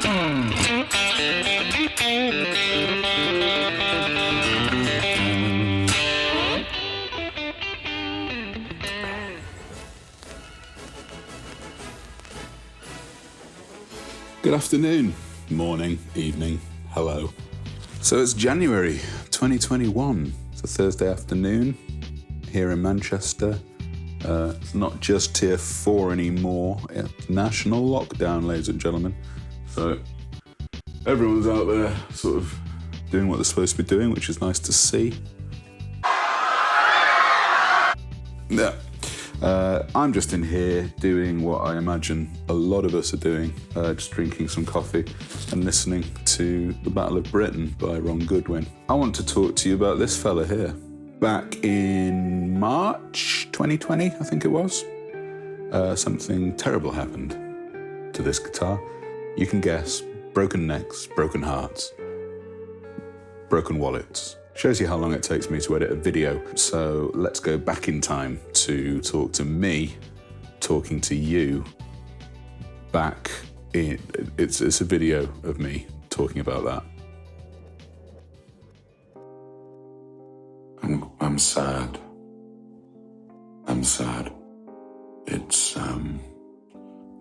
Good afternoon, morning, evening, hello. So it's January 2021. It's a Thursday afternoon here in Manchester. It's not just tier 4 anymore. It's national lockdown, ladies and gentlemen. So everyone's out there sort of doing what they're supposed to be doing, which is nice to see. Yeah. I'm just in here doing what I imagine a lot of us are doing, just drinking some coffee and listening to The Battle of Britain by Ron Goodwin. I want to talk to you about this fella here. Back in March 2020, I think it was, something terrible happened to this guitar. You can guess: broken necks, broken hearts, broken wallets. Shows you how long it takes me to edit a video. So let's go back in time to talk to me talking to you back in... It's a video of me talking about that. I'm sad. I'm sad. It's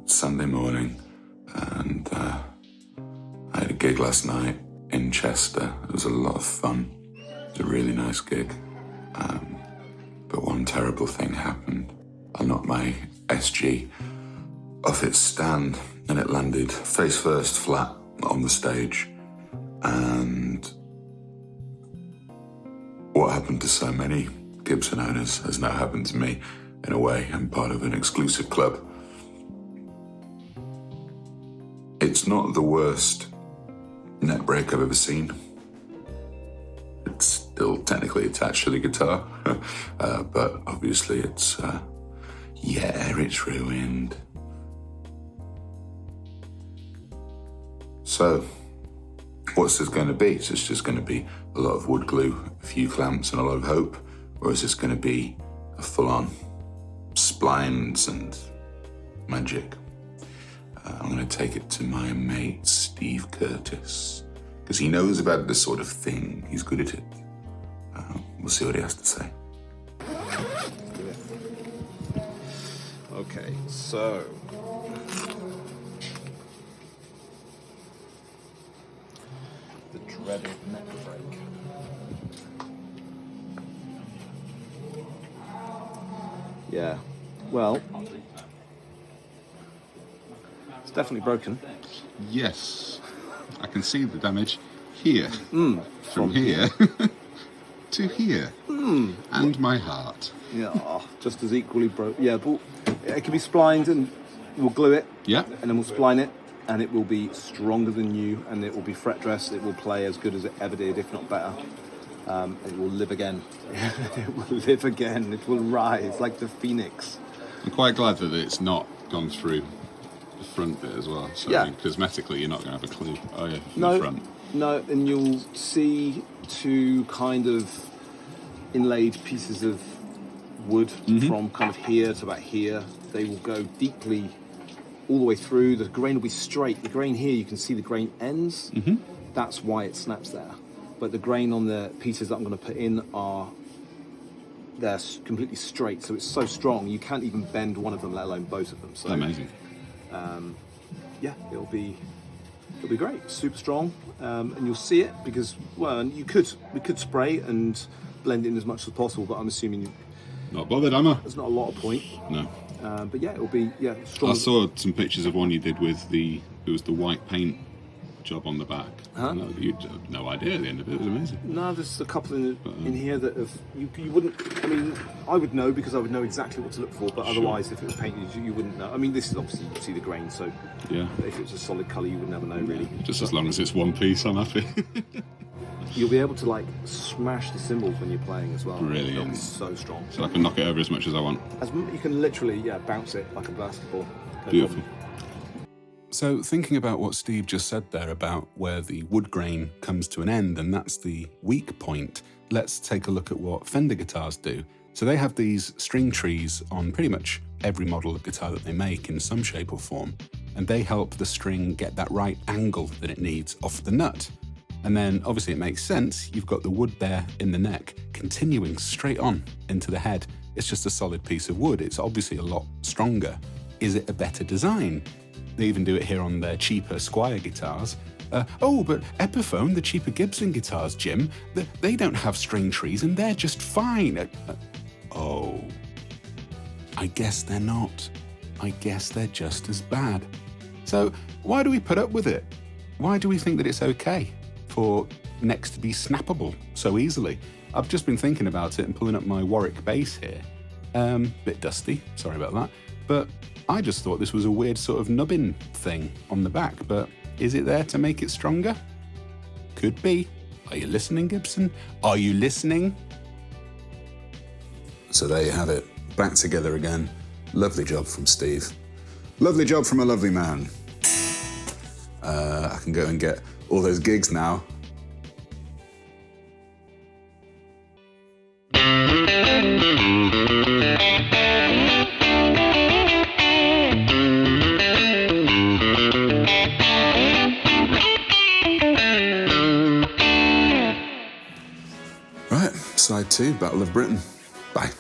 Sunday morning, and I had a gig last night in Chester. It was a lot of fun. It was a really nice gig. But one terrible thing happened. I knocked my SG off its stand, and it landed face first flat on the stage. And what happened to so many Gibson owners has now happened to me. In a way, I'm part of an exclusive club. It's not the worst neck break I've ever seen. It's still technically attached to the guitar, but obviously it's ruined. So, what's this going to be? Is this just going to be a lot of wood glue, a few clamps and a lot of hope? Or is this going to be a full-on splines and magic? I'm going to take it to my mate, Steve Curtis, because he knows about this sort of thing. He's good at it. We'll see what he has to say. Okay, so the dreaded neck break. Yeah, well, it's definitely broken. Yes, I can see the damage here. From here to here. And my heart. Yeah, just as equally broken. Yeah, but it can be splined, and we'll glue it. Yeah. And then we'll spline it, and it will be stronger than new, and it will be fret dressed. It will play as good as it ever did, if not better. It will live again. It will live again. It will rise like the phoenix. I'm quite glad that it's not gone through the front bit as well. So Yeah. cosmetically, you're not going to have a clue. Oh yeah, from No, the front. no, and you'll see two kind of inlaid pieces of wood from kind of here to about here. They will go deeply all the way through. The grain will be straight. The grain here, you can see the grain ends. That's why it snaps there. But the grain on the pieces that I'm going to put in they're completely straight. So it's so strong, you can't even bend one of them, let alone both of them. So Amazing. yeah, it'll be great. Super strong, and you'll see it because we could spray and blend in as much as possible, but I'm assuming Not bothered, am I? there's not a lot of point. No. But yeah, it'll be strong. I saw some pictures of one you did with the white paint job on the back. And you had no idea at the end of it. It was amazing. No, there's a couple in here that have you wouldn't. I mean, I would know because I would know exactly what to look for. But otherwise, if it was painted, you wouldn't know. I mean, this is obviously you can see the grain, so Yeah. if it was a solid colour, you would never know really. Just as long as it's one piece, I'm happy. You'll be able to like smash the cymbals when you're playing as well. Brilliant. It'll be so strong. So I can knock it over as much as I want. You can literally bounce it like a basketball. No Beautiful. problem. So thinking about what Steve just said there about where the wood grain comes to an end, and that's the weak point, let's take a look at what Fender guitars do. So they have these string trees on pretty much every model of guitar that they make in some shape or form. and they help the string get that right angle that it needs off the nut. And then obviously it makes sense, you've got the wood there in the neck, continuing straight on into the head. It's just a solid piece of wood. It's obviously a lot stronger. Is it a better design? They even do it here on their cheaper Squier guitars. But Epiphone, the cheaper Gibson guitars, Jim, they don't have string trees and they're just fine. Oh, I guess they're not. I guess they're just as bad. So why do we put up with it? Why do we think that it's okay for necks to be snappable so easily? I've just been thinking about it and pulling up my Warwick bass here. Bit dusty, sorry about that. But I just thought this was a weird sort of nubbin thing on the back, but is it there to make it stronger? Could be. Are you listening, Gibson? Are you listening? So there you have it. Back together again. Lovely job from Steve. Lovely job from a lovely man. I can go and get all those gigs now. Right, side 2, Battle of Britain. Bye.